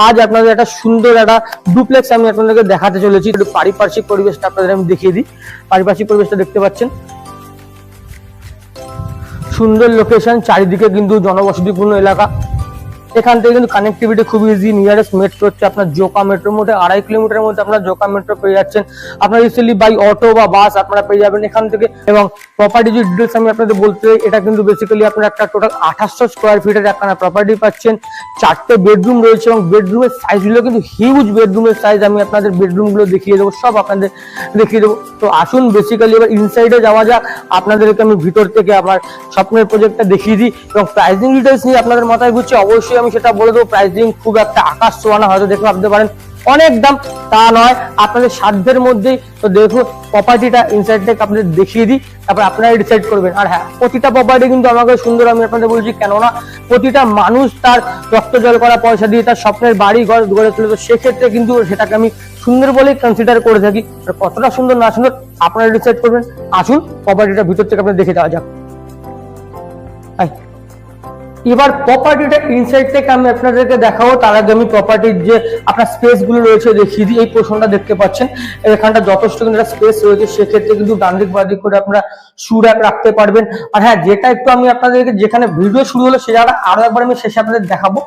আজ আপনাদের একটা সুন্দর একটা ডুপ্লেক্স আমি আপনাদেরকে দেখাতে চলেছি। একটু পারিপার্শ্বিক পরিবেশটা আপনাদের আমি দেখিয়ে দিই। পারিপার্শ্বিক পরিবেশটা দেখতে পাচ্ছেন, সুন্দর লোকেশন, চারিদিকে কিন্তু জনবসতিপূর্ণ এলাকা। এখান থেকে কিন্তু কানেক্টিভিটি খুব ইজি। নিয়ারেস্ট মেট্রো হচ্ছে আপনার জোকা মেট্রো, মোটে 2.5 কিলোমিটারের মধ্যে আপনারা জোকা মেট্রো পেয়ে যাচ্ছেন। আপনারা ইজিলি বাই অটো বা বাস আপনারা পেয়ে যাবেন এখান থেকে। এবং প্রপার্টি যে ডিটেলস আমি আপনাদের বলতে, এটা কিন্তু বেসিক্যালি আপনার একটা টোটাল 2800 স্কোয়ার ফিটের একখানা প্রপার্টি পাচ্ছেন। 4টে বেডরুম রয়েছে এবং বেডরুমের সাইজগুলো কিন্তু হিউজ বেডরুমের সাইজ। আমি আপনাদের বেডরুমগুলো দেখিয়ে দেবো, সব আপনাদের দেখিয়ে দেবো। তো আসুন বেসিক্যালি এবার ইনসাইডে যাওয়া যাক। আপনাদেরকে আমি ভিতর থেকে আমার স্বপ্নের প্রজেক্টটা দেখিয়ে দিই এবং প্রাইসিং ডিটেলস নিয়ে আপনাদের মাথায় ঘুরছে, অবশ্যই আমি সেটা বলে দেবো। প্রাইসিং খুব একটা আকাশ ছোঁয়ানো, হয়তো দেখে ভাবতে পারেন অনেক দাম, তা নয়, আপনাদের সাধ্যের মধ্যেই। তো দেখুন প্রপার্টিটা ইনসাইড থেকে আপনাদের দেখিয়ে দিই, তারপর আপনারা ডিসাইড করবেন। আর হ্যাঁ, প্রতিটা প্রপার্টি কিন্তু আমাকে সুন্দর, আমি আপনাদের বলছি, কেননা প্রতিটা মানুষ তার রক্ত জল করা পয়সা দিয়ে তার স্বপ্নের বাড়ি ঘর গড়ে তুলে, তো সেক্ষেত্রে কিন্তু সেটাকে আমি সুন্দর বলেই কনসিডার করে থাকি। কতটা সুন্দর না সুন্দর আপনারা ডিসাইড করবেন। আসুন প্রপার্টিটা ভিতর থেকে আপনাদের দেখে দেওয়া যাক। এবার প্রপার্টিটা ইনসাইড থেকে আমি আপনাদেরকে দেখাবো। তার আগে আমি প্রপার্টির যে আপনার স্পেস গুলো রয়েছে দেখিয়ে দিই। এই পোর্শনটা দেখতে পাচ্ছেন, এখানটা যথেষ্ট কিন্তু একটা স্পেস রয়েছে, সেক্ষেত্রে কিন্তু ডান দিক বাঁ দিক করে আপনারা শু র্যাক রাখতে পারবেন। আর হ্যাঁ, যেটা একটু আমি আপনাদেরকে, যেখানে ভিডিও শুরু হলো সে জায়গাটা আরো একবার আমি শেষে আপনাদের দেখাবো।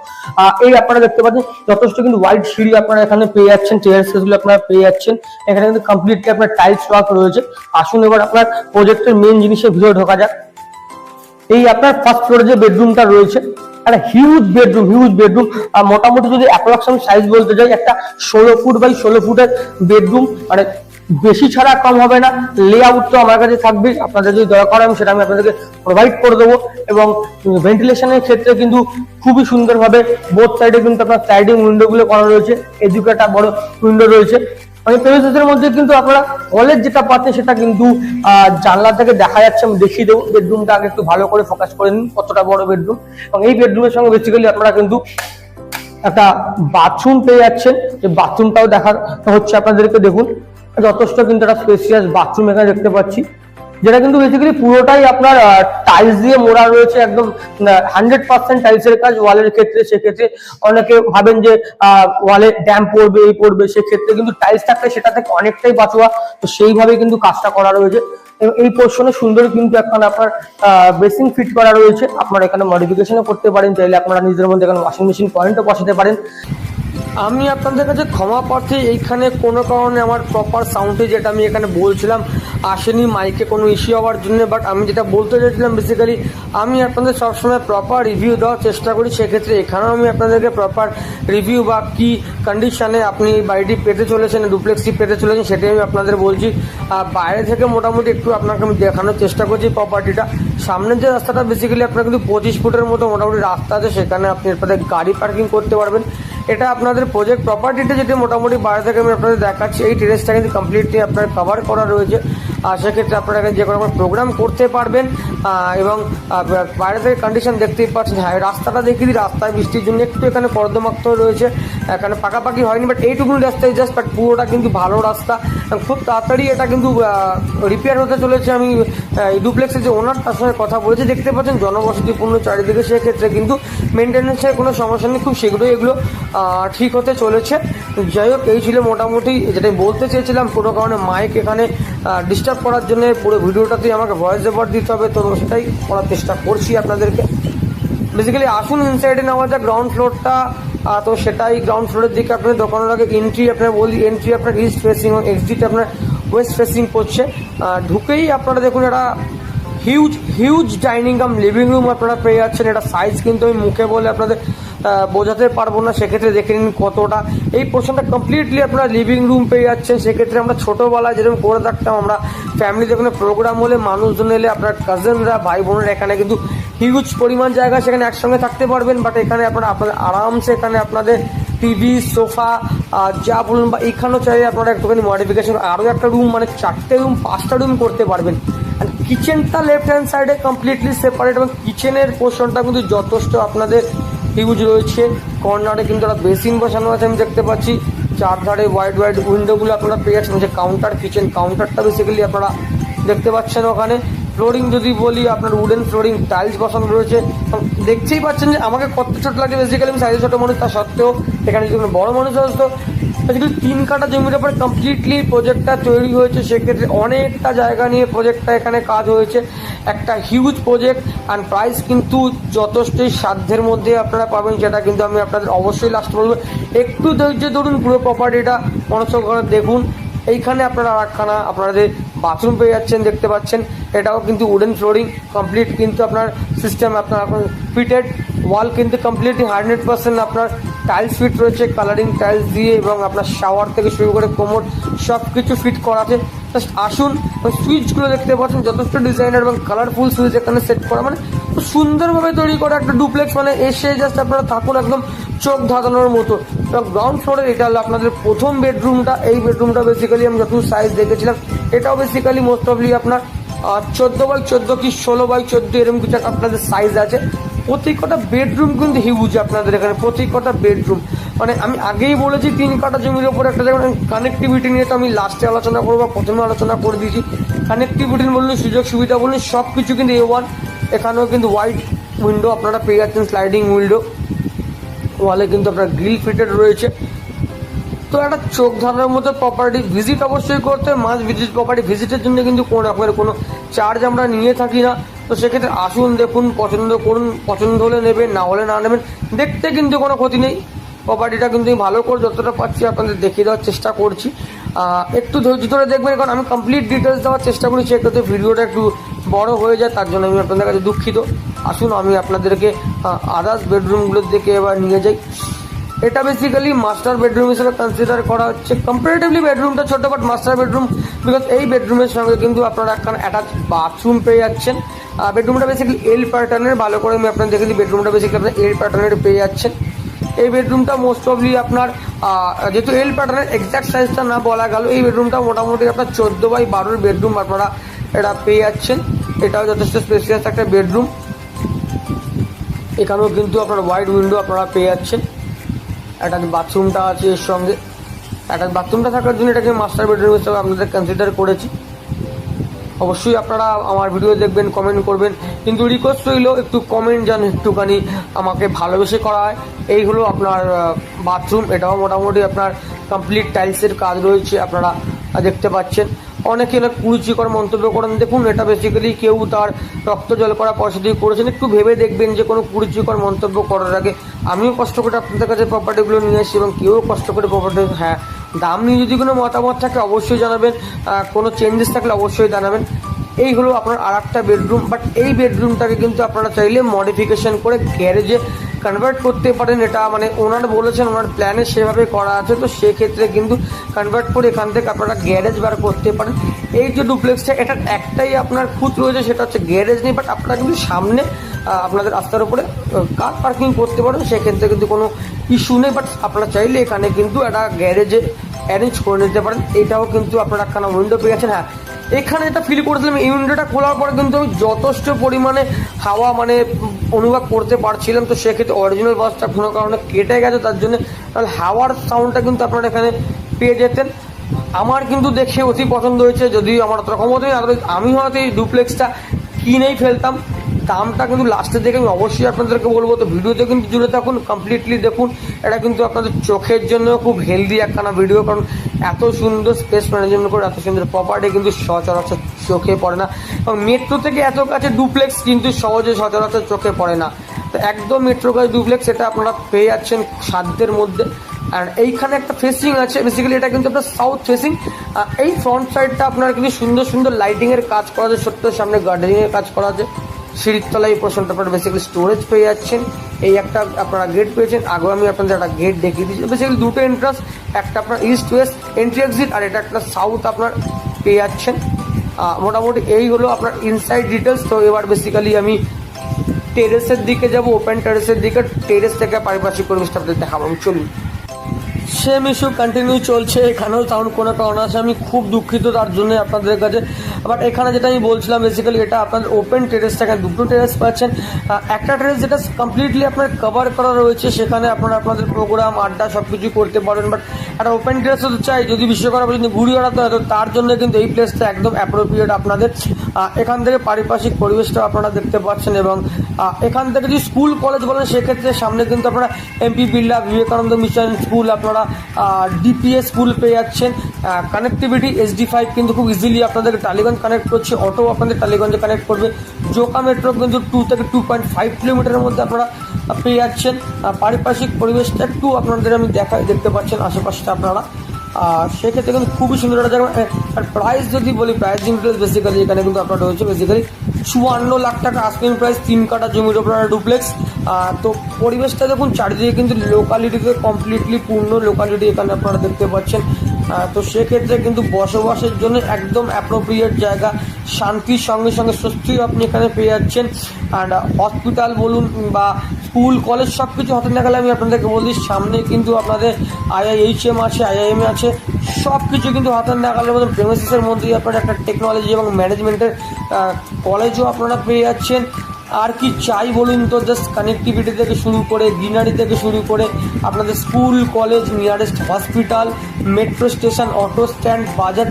এই আপনারা দেখতে পাচ্ছেন যথেষ্ট কিন্তু ওয়াইড সিঁড়ি আপনারা এখানে পেয়ে যাচ্ছেন, টেরাস গুলো আপনারা পেয়ে যাচ্ছেন। এখানে কিন্তু কমপ্লিটলি আপনার টাইলস ওয়ার্ক রয়েছে। আসুন এবার আপনার প্রজেক্টের মেইন জিনিসের ভিতরে ঢোকা যাক। এই আপনার ফার্স্ট ফ্লোরে যে বেডরুমটা রয়েছে, একটা হিউজ বেডরুম। মোটামুটি যদি অ্যাপ্রক্সিমেট সাইজ বলতে যাই, একটা 16 ফুট বাই 16 ফুটের বেডরুম, মানে বেশি ছাড়া কম হবে না। লেআউট তো আমার কাছে থাকবেই, আপনাদের যদি দরকার হয় সেটা আমি আপনাদেরকে প্রোভাইড করে দেবো। এবং ভেন্টিলেশনের ক্ষেত্রে কিন্তু খুবই সুন্দরভাবে বোথ সাইডে কিন্তু আপনার স্লাইডিং উইন্ডো গুলো করা রয়েছে। এদিকে একটা বড় উইন্ডো রয়েছে। মানে প্রেমিসেসের মধ্যে কিন্তু আপনারা হলের যেটা পাচ্ছেন সেটা কিন্তু জানলা থেকে দেখা যাচ্ছে। আমি দেখিয়ে দেবো। বেডরুমটা আগে একটু ভালো করে ফোকাস করে নিন, কতটা বড় বেডরুম। এবং এই বেডরুমের সঙ্গে বেসিক্যালি আপনারা কিন্তু একটা বাথরুম পেয়ে যাচ্ছেন। যে বাথরুমটাও দেখা হচ্ছে আপনাদেরকে, দেখুন যথেষ্ট কিন্তু একটা স্পেসিয়াস বাথরুম এখানে দেখতে পাচ্ছি, যেটা কিন্তু বেসিক্যালি পুরোটাই আপনার টাইলস দিয়ে মোড়া রয়েছে, একদম 100% টাইলসের কাজ ওয়ালের ক্ষেত্রে। সেক্ষেত্রে অনেকে ভাবেন যে ওয়ালে ড্যাম পড়বে, এই পড়বে, সেক্ষেত্রে কিন্তু টাইলস থাকলে সেটা থেকে অনেকটাই বাঁচোয়া। তো সেইভাবে কিন্তু কাজটা করা রয়েছে। এবং এই পোর্শনে সুন্দর কিন্তু এখন আপনার বেসিং ফিট করা রয়েছে। আপনারা এখানে মডিফিকেশনও করতে পারেন, চাইলে আপনারা নিজের মধ্যে এখানে ওয়াশিং মেশিন পয়েন্টও বসাতে পারেন। আমি আপনাদের কাছে ক্ষমা প্রার্থী, এইখানে কোনো কারণে আমার প্রপার সাউন্ডে যেটা আমি এখানে বলছিলাম আসেনি, মাইকে কোনো ইস্যু হওয়ার জন্য। বাট আমি যেটা বলতে চাইছিলাম, বেসিক্যালি আমি আপনাদের সবসময় প্রপার রিভিউ দেওয়ার চেষ্টা করি। সেক্ষেত্রে এখানেও আমি আপনাদেরকে প্রপার রিভিউ বা কী কন্ডিশনে আপনি বাড়িটি পেতে চলেছেন, ডুপ্লেক্সটি পেতে চলেছেন, সেটাই আমি আপনাদের বলছি। বাইরে থেকে মোটামুটি একটু আপনাকে আমি দেখানোর চেষ্টা করছি প্রপার্টিটা। সামনের যে রাস্তাটা, বেসিক্যালি আপনার কিন্তু 25 ফুটের মতো মোটামুটি রাস্তা আছে, সেখানে আপনি আপনাদের গাড়ি পার্কিং করতে পারবেন। এটা আপনাদের প্রজেক্ট প্রপার্টিটা যেটা মোটামুটি বাইরে থেকে আমি আপনাদের দেখাচ্ছি, এই টেরেসটা কিন্তু কমপ্লিটলি আপনার কভার করা রয়েছে। আর সেক্ষেত্রে আপনারা যে কোনো প্রোগ্রাম করতে পারবেন। এবং বাইরে থেকে কন্ডিশন দেখতেই পাচ্ছেন। হ্যাঁ, রাস্তাটা দেখিয়ে দিই। রাস্তায় বৃষ্টির জন্য একটু এখানে কর্দমাক্ত রয়েছে, এখানে পাকাপাকি হয়নি, বাট এইটুকুনি রাস্তায় জাস্ট। বাট পুরোটা কিন্তু ভালো রাস্তা, খুব তাড়াতাড়ি এটা কিন্তু রিপেয়ার হতে চলেছে। আমি ডুপ্লেক্সের যে ওনার, তার সঙ্গে কথা বলেছি। দেখতে পাচ্ছেন জনবসতিপূর্ণ চারিদিকে, সেক্ষেত্রে কিন্তু মেনটেন্যান্সের কোনো সমস্যা নেই, খুব শীঘ্রই এগুলো ঠিক হতে চলেছে। যাই হোক, এই ছিল মোটামুটি যেটা বলতে চেয়েছিলাম। কোনো কারণে মাইক এখানে ডিস্টার্ব করার জন্য পুরো ভিডিওটাতেই আমাকে ভয়েস ওভার দিতে হবে, তো সেটাই করার চেষ্টা করছি আপনাদেরকে। বেসিক্যালি আসুন ইনসাইডে নেওয়া যায় গ্রাউন্ড ফ্লোরটা। তো সেটাই গ্রাউন্ড ফ্লোরের দিকে আপনার দোকানের আগে এন্ট্রি আপনার বলি, এন্ট্রি আপনার ইস্ট ফেসিং এবং এক্সিট আপনার ওয়েস্ট ফেসিং করছে। ঢুকেই আপনারা দেখুন একটা হিউজ ডাইনিং কাম লিভিং রুম আপনারা পেয়ে যাচ্ছেন। এটা সাইজ কিন্তু আমি মুখে বলে আপনাদের বোঝাতে পারবো না, সেক্ষেত্রে দেখে নিন কতটা। এই পোর্শনটা কমপ্লিটলি আপনারা লিভিং রুম পেয়ে যাচ্ছেন। সেক্ষেত্রে আমরা ছোটোবেলায় যেরকম করে থাকতাম, আমরা ফ্যামিলিতে কোনো প্রোগ্রাম হলে, মানুষজন এলে, আপনার কাজিনরা, ভাই বোনেরা, এখানে কিন্তু হিউজ পরিমাণ জায়গা, সেখানে একসঙ্গে থাকতে পারবেন। বাট এখানে আপনারা আরামসে এখানে আপনাদের টিভি, সোফা যা বলুন, বা এখানেও চাইলে আপনারা একটুখানি মডিফিকেশন আরও একটা রুম, মানে 4টে রুম 5টা রুম করতে পারবেন। আর কিচেনটা লেফট হ্যান্ড সাইডে কমপ্লিটলি সেপারেট, এবং কিচেনের পোর্শনটা কিন্তু যথেষ্ট আপনাদের হিউজ রয়েছে। কর্নারে কিন্তু একটা বেসিন বসানো আছে, আমি দেখতে পাচ্ছি। চারধারে ওয়াইড উইন্ডোগুলো আপনারা পেয়ে যাচ্ছেন। যে কাউন্টার, কিচেন কাউন্টারটা বেসিক্যালি আপনারা দেখতে পাচ্ছেন ওখানে। ফ্লোরিং যদি বলি, আপনার উডেন ফ্লোরিং টাইলস বসানো রয়েছে। দেখতেই পাচ্ছেন যে আমাকে কত ছোট লাগে, বেসিক্যালি আমি সাইজে ছোটো মানুষ, তা সত্ত্বেও এখানে যদি কোনো বড় মানুষ আসতো। বেসিক্যালি 3 কাঠা জমির উপরে কমপ্লিটলি প্রজেক্টটা তৈরি হয়েছে, সেক্ষেত্রে অনেকটা জায়গা নিয়ে প্রজেক্টটা এখানে কাজ হয়েছে, একটা হিউজ প্রজেক্ট। অ্যান্ড প্রাইস কিন্তু যথেষ্টই সাধ্যের মধ্যে আপনারা পাবেন, যেটা কিন্তু আমি আপনাদের অবশ্যই লাস্ট বলবো। একটু ধৈর্য ধরুন, পুরো প্রপার্টিটা মনোযোগ করে দেখুন। এইখানে আপনারা একখানা আপনাদের বাথরুম পেয়ে যাচ্ছেন, দেখতে পাচ্ছেন। এটাও কিন্তু উডেন ফ্লোরিং কমপ্লিট, কিন্তু আপনার সিস্টেম আপনার ফিটেড, ওয়াল কিন্তু কমপ্লিটলি 100% আপনার টাইলস ফিট রয়েছে, কালারিং টাইলস দিয়ে, এবং আপনার শাওয়ার থেকে শুরু করে কোমোড সব কিছু ফিট করা আছে। জাস্ট আসুন, সুইচগুলো দেখতে পাচ্ছেন যথেষ্ট ডিজাইনার এবং কালারফুল সুইচ এখানে সেট করা, মানে সুন্দরভাবে তৈরি করা একটা ডুপ্লেক্স। মানে এসে জাস্ট আপনারা থাকুন একদম চোখ ধাঁধানোর মতো। এবং গ্রাউন্ড ফ্লোরে এটা হলো আপনাদের প্রথম বেডরুমটা। এই বেডরুমটা বেসিক্যালি আমি যত সাইজ দেখেছিলাম, এটাও বেসিক্যালি মোস্ট অফলি আপনার 14x14 কি 16x14 এরকম কিছু আপনাদের সাইজ আছে। প্রত্যেকটা বেডরুম কিন্তু হিউজ আপনাদের এখানে, প্রত্যেকটা বেডরুম। মানে আমি আগেই বলেছি 3 কাঠা জমির ওপর একটা জায়গা। কানেক্টিভিটি নিয়ে তো আমি লাস্টে আলোচনা করবো, প্রথমে আলোচনা করে দিয়েছি। কানেক্টিভিটি বলুন, সুযোগ সুবিধা বলুন, সব কিছু কিন্তু A1। এখানেও কিন্তু হোয়াইট উইন্ডো আপনারা পেয়ে যাচ্ছেন, স্লাইডিং উইন্ডো, ওয়ালে কিন্তু আপনার গ্রিল ফিটেড রয়েছে। তো একটা চোখ ধারার মতো প্রপার্টি ভিজিট অবশ্যই করতে, মাস্ট ভিজিট। প্রপার্টি ভিজিটের জন্য কিন্তু কোনো রকমের কোনো চার্জ আমরা নিয়ে থাকি না। তো সেক্ষেত্রে আসুন, দেখুন, পছন্দ করুন, পছন্দ হলে নেবেন, না হলে না নেবেন, দেখতে কিন্তু কোনো ক্ষতি নেই। প্রপার্টিটা কিন্তু আমি ভালো করে যতটা পাচ্ছি আপনাদের দেখিয়ে দেওয়ার চেষ্টা করছি। একটু ধৈর্য ধরে দেখবেন, কারণ আমি কমপ্লিট ডিটেলস দেওয়ার চেষ্টা করি, সেক্ষেত্রে ভিডিওটা একটু বড় হয়ে যায়, তার জন্য আমি আপনাদের কাছে দুঃখিত। আসুন, আমি আপনাদেরকে আদার্স বেডরুমগুলোর দিকে এবার নিয়ে যাই। এটা বেসিক্যালি মাস্টার বেডরুম হিসেবে কনসিডার করা হচ্ছে। কম্পারেটিভলি বেডরুমটা ছোট, বাট মাস্টার বেডরুম, বিকজ এই বেডরুমের সঙ্গে কিন্তু আপনারা একটা অ্যাটাচ বাথরুম পেয়ে যাচ্ছেন। বেডরুমটা বেসিক্যালি এল প্যাটার্নের, ভালো করে আমি আপনার দেখে দিই, বেডরুমটা বেসিক্যালি আপনার এল প্যাটার্নের পেয়ে যাচ্ছেন। এই বেডরুমটা মোস্ট অফলি আপনার যেহেতু এল প্যাটার্নের এক্সাক্ট সাইজটা না বলা গেল, এই বেডরুমটা মোটামুটি আপনার 14x12 বেডরুম আপনারা এটা পেয়ে যাচ্ছেন। এটাও যথেষ্ট স্পেসিয়াস একটা বেডরুম। এখানেও কিন্তু আপনার ওয়াইড উইন্ডো আপনারা পেয়ে যাচ্ছেন। একটা বাথরুমটা আছে এর সঙ্গে, একটা বাথরুমটা থাকার জন্য এটাকে মাস্টার বেডরুম হিসেবে আপনাদের কনসিডার করেছি। অবশ্যই আপনারা আমার ভিডিও দেখবেন, কমেন্ট করবেন, কিন্তু রিকোয়েস্ট রইল একটু কমেন্ট যেন একটুখানি আমাকে ভালোবেসে করা হয়। এই হলো আপনার বাথরুম। এটাও মোটামুটি আপনার কমপ্লিট টাইলসের কাজ রয়েছে, আপনারা দেখতে পাচ্ছেন। অনেকে অনেক কুরুচিকর মন্তব্য করেন, দেখুন এটা বেসিক্যালি কেউ তার রক্ত জল করা পয়সা দিয়ে করেছেন। একটু ভেবে দেখবেন যে কোনো কুরুচিকর মন্তব্য করার আগে। আমিও কষ্ট করে আপনাদের কাছে প্রপার্টিগুলো নিয়ে আসি, এবং কেউ কষ্ট করে প্রপার্টি, হ্যাঁ, দাম নিয়ে যদি কোনো মতামত থাকে অবশ্যই জানাবেন, কোনো চেঞ্জেস থাকলে অবশ্যই জানাবেন। এই হলো আপনার আর একটা বেডরুম, বাট এই বেডরুমটাকে কিন্তু আপনারা চাইলে মডিফিকেশন করে গ্যারেজে কনভার্ট করতে পারেন। এটা মানে ওনার বলেছেন, ওনার প্ল্যানে সেভাবে করা আছে। তো সেক্ষেত্রে কিন্তু কনভার্ট করে এখান থেকে আপনারা গ্যারেজ বার করতে পারেন। এই যে ডুপ্লেক্সটা, এটার একটাই আপনার খুঁত রয়েছে, সেটা হচ্ছে গ্যারেজ নেই, বাট আপনারা কিন্তু সামনে আপনাদের রাস্তার উপরে কার পার্কিং করতে পারেন, সেক্ষেত্রে কিন্তু কোনো ইস্যু নেই। বাট আপনারা চাইলে এখানে কিন্তু একটা গ্যারেজে অ্যারেঞ্জ করে নিতে পারেন। এটাও কিন্তু আপনারা একখানা উইন্ডো পেয়ে গেছেন। হ্যাঁ, এখানে যেটা ফিল করেছিলাম, এই উইন্ডোটা খোলার পরে কিন্তু আমি যথেষ্ট পরিমাণে হাওয়া মানে অনুভব করতে পারছিলাম। তো সেক্ষেত্রে অরিজিনাল বাসটা কোনো কারণে কেটে গেছে, তার জন্য তাহলে হাওয়ার সাউন্ডটা কিন্তু আপনারা এখানে পেয়ে যেতেন। আমার কিন্তু দেখে অতি পছন্দ হয়েছে, যদিও আমার অতটা ক্ষমতা নেই, আমি হয়তো এই ডুপ্লেক্সটা কিনেই ফেলতাম। দামটা কিন্তু লাস্টের দিকে আমি অবশ্যই আপনাদেরকে বলবো। তো ভিডিওতে কিন্তু জুড়ে থাকুন, কমপ্লিটলি দেখুন। এটা কিন্তু আপনাদের চোখের জন্য খুব হেলদি একখানা ভিডিও, কারণ এত সুন্দর স্পেস ম্যানেজমেন্ট করে এত সুন্দর প্রপার্টি কিন্তু সচরাচর চোখে পড়ে না, এবং মেট্রো থেকে এত কাছে ডুপ্লেক্স কিন্তু সহজে সচরাচর চোখে পড়ে না। তো একদম মেট্রো কাছে ডুপ্লেক্স, এটা আপনারা পেয়ে যাচ্ছেন সাধ্যের মধ্যে। আর এইখানে একটা ফেসিং আছে, বেসিক্যালি এটা কিন্তু আপনার সাউথ ফেসিং। এই ফ্রন্ট সাইডটা আপনার কিন্তু সুন্দর সুন্দর লাইটিংয়ের কাজ করা আছে, ছোট্ট সামনে গার্ডেনিংয়ের কাজ করা আছে। সিঁড়ির তলায় এই পোর্শনটা আপনারা বেসিক্যালি স্টোরেজ পেয়ে যাচ্ছেন। এই একটা আপনারা গেট পেয়েছেন, আগেও আমি আপনাদের একটা গেট দেখিয়ে দিয়েছি। বেসিক্যালি দুটো এন্ট্রান্স, একটা আপনার ইস্ট ওয়েস্ট এন্ট্রি এক্সিট, আর এটা একটা সাউথ আপনার পেয়ে যাচ্ছেন। মোটামুটি এই হলো আপনার ইনসাইড ডিটেলস। তো এবার বেসিক্যালি আমি টেরেসের দিকে যাব, ওপেন টেরেসের দিকে। টেরেস থেকে পারিপার্শ্বিক পরিবেশটা আপনাদের দেখাবো, চলুন। সেম ইস্যু কন্টিনিউ চলছে, এখানেও সাউন্ড কোনো কারণ আছে, আমি খুব দুঃখিত তার জন্য আপনাদের কাছে। বাট এখানে যেটা আমি বলছিলাম, বেসিক্যালি এটা আপনাদের ওপেন টেরেসটা, এখানে দুটো টেরেস পাচ্ছেন। একটা টেরেস যেটা কমপ্লিটলি আপনার কভার করা রয়েছে, সেখানে আপনারা আপনাদের প্রোগ্রাম আড্ডা সব কিছু করতে পারেন। বাট একটা ওপেন ড্রেস হতে চাই, যদি বিশ্বকর্মা যদি ঘুরি ওড়াতে হয়, তো তার জন্য কিন্তু এই প্লেসটা একদম অ্যাপ্রোপ্রিয়েট আপনাদের। এখান থেকে পারিপার্শ্বিক পরিবেশটা আপনারা দেখতে পাচ্ছেন, এবং এখান থেকে যদি স্কুল কলেজ বলেন সেক্ষেত্রে সামনে কিন্তু আপনারা MP Birla, Vivekananda mission school, আপনারা ডিপিএস স্কুল পেয়ে যাচ্ছেন। কানেক্টিভিটি SD5 কিন্তু খুব ইজিলি আপনাদের টালিগঞ্জ কানেক্ট করছে, অটো আপনাদের টালিগঞ্জে কানেক্ট করবে। জোকা মেট্রো কিন্তু 2 থেকে 2.5 কিলোমিটারের মধ্যে আপনারা পেয়ে যাচ্ছেন। পারিপার্শ্বিক পরিবেশটা একটু আপনাদের আমি দেখতে পাচ্ছেন আশেপাশটা আপনারা, সেক্ষেত্রে কিন্তু খুবই সুন্দর একটা জায়গা। আর প্রাইস যদি বলি, প্রাইসিং ডিটেলস বেসিক্যালি এখানে কিন্তু আপনার রয়েছে বেসিক্যালি 54 লাখ টাকা আস্কিং প্রাইস, 3 কাঠা জমির ওপর ডুপ্লেক্স। তো পরিবেশটা দেখুন, চারিদিকে কিন্তু লোকালিটিতে কমপ্লিটলি পূর্ণ লোকালিটি এখানে আপনারা দেখতে পাচ্ছেন। তো সেক্ষেত্রে কিন্তু বসবাসের জন্য একদম অ্যাপ্রোপ্রিয়েট জায়গা, শান্তির সঙ্গে সঙ্গে স্বস্তিও আপনি এখানে পেয়ে যাচ্ছেন। আর হসপিটাল বলুন বা স্কুল কলেজ সব কিছু হাতে না গেলে আমি আপনাদেরকে বলি, সামনে কিন্তু আপনাদের IIHM আছে, IIM আছে, সব কিছু কিন্তু হাতের নাগালের মধ্যে প্রেমিসেসের মধ্যেই আপনারা একটা টেকনোলজি এবং ম্যানেজমেন্টের কলেজও আপনারা পেয়ে যাচ্ছেন। আর কি চাই বলুন তো, জাস্ট কানেক্টিভিটি থেকে শুরু করে, গ্রিনারি থেকে শুরু করে, আপনাদের school college, nearest hospital, metro station, auto stand, বাজার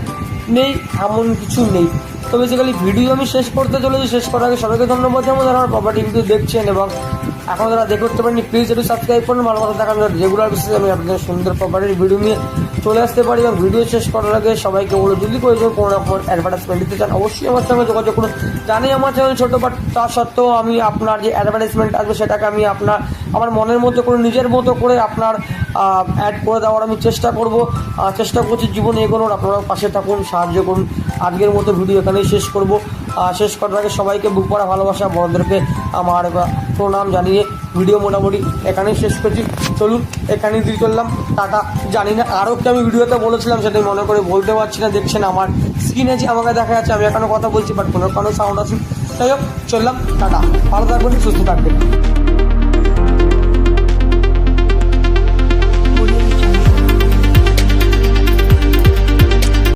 নেই এমন কিছু নেই। তো বেসিক্যালি ভিডিও আমি শেষ করতে চলেছি, শেষ করার আগে সবাইকে ধন্যবাদ যেমন যারা আমার প্রপার্টি ভিডিও দেখছেন, এবং এখন যারা দেখে করতে পারেনি প্লিজ একটু সাবস্ক্রাইব করুন। ভালো কথা দেখান রেগুলার বেসিসে আমি আপনাদের সুন্দর প্রপার্টির ভিডিও নিয়ে চলে আসতে পারি। এবং ভিডিও শেষ করার আগে সবাইকে বলো, যদি প্রয়োজন কোনো রকম অ্যাডভার্টাইজমেন্ট দিতে চান অবশ্যই আমার সঙ্গে যোগাযোগ করুন। জানি আমার চ্যানেল ছোটো, বাট তা সত্ত্বেও আমি আপনার যে অ্যাডভার্টাইজমেন্ট আসবে সেটাকে আমি আমার মনের মতো করে, নিজের মতো করে আপনার অ্যাড করে দেওয়ার আমি চেষ্টা করছি জীবনে এগোনোর। আপনারাও পাশে থাকুন, সাহায্য করুন। আজকের মতো ভিডিও এখানেই শেষ করব। শেষ করার আগে সবাইকে বুক করা ভালোবাসা, বড়দেরকে আমার প্রণাম জানিয়ে ভিডিও মোটামুটি এখানেই শেষ করছি। চলুন এখানেই দিয়ে চললাম, টাটা। জানি না আরও কি আমি ভিডিওতে বলেছিলাম সেটাই মনে করে বলতে পারছি না, দেখছেন আমার স্ক্রিনে যে আমাকে দেখা যাচ্ছে, আমি এখনও কথা বলছি বাট কোনো সাউন্ড আছে। যাই হোক, চললাম, টাটা। ভালো থাকবেন, সুস্থ থাকবেন।